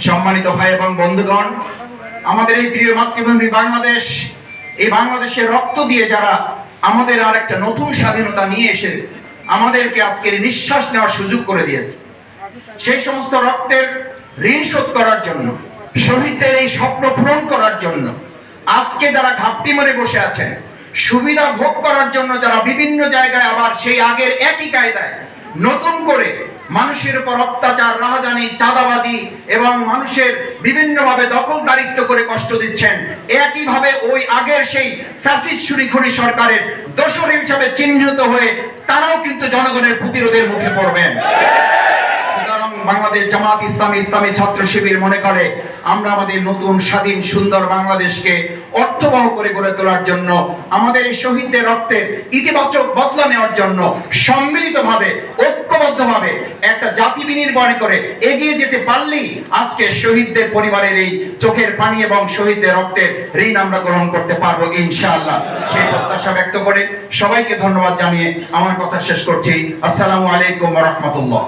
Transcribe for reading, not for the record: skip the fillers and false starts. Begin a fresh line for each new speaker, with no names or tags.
সম্মানিত ভাই এবং বন্ধুগণ, আমাদের এই প্রিয় মাতৃভূমি বাংলাদেশ, এই বাংলাদেশের রক্ত দিয়ে যারা আমাদের আর একটা নতুন স্বাধীনতা নিয়ে এসে আমাদেরকে আজকের নিঃশ্বাস নেওয়ার সুযোগ করে দিয়েছে, সেই সমস্ত রক্তের ঋণ শোধ করার জন্য, শহীদদের এই স্বপ্ন পূরণ করার জন্য আজকে যারা ঘাপটি মেরে বসে আছেন, সুবিধা ভোগ করার জন্য যারা বিভিন্ন জায়গায় আবার সেই আগের একই কায়দায় নতুন করে মানুষের উপর অত্যাচার, রাহাজানি, চাঁদাবাজি এবং মানুষের বিভিন্নভাবে দখলদারিত্ব করে কষ্ট দিচ্ছেন, একইভাবে ওই আগের সেই ফ্যাসিস্ট খুনি সরকারের দোসর হিসেবে চিহ্নিত হয়ে তারাও কিন্তু জনগণের প্রতিরোধের মুখে পড়বেন। বাংলাদেশ জামাত ইসলামী, ইসলামী ছাত্র শিবির মনে করে আমরা আমাদের নতুন স্বাধীন সুন্দর বাংলাদেশকে অর্থবহ করে গড়ে তোলার জন্য, আমাদের এই শহীদদের রক্তের ইতিবাচক বদলা নেওয়ার জন্য সম্মিলিতভাবে, ঐক্যবদ্ধভাবে একটা জাতি বিনির্মাণ করে এগিয়ে যেতে পারলেই আজকে শহীদদের পরিবারের এই চোখের পানি এবং শহীদদের রক্তের ঋণ আমরা গ্রহণ করতে পারবো ইনশাআল্লাহ। সেই প্রত্যাশা ব্যক্ত করে সবাইকে ধন্যবাদ জানিয়ে আমার কথা শেষ করছি। আসসালামু আলাইকুম ওয়া রাহমাতুল্লাহ।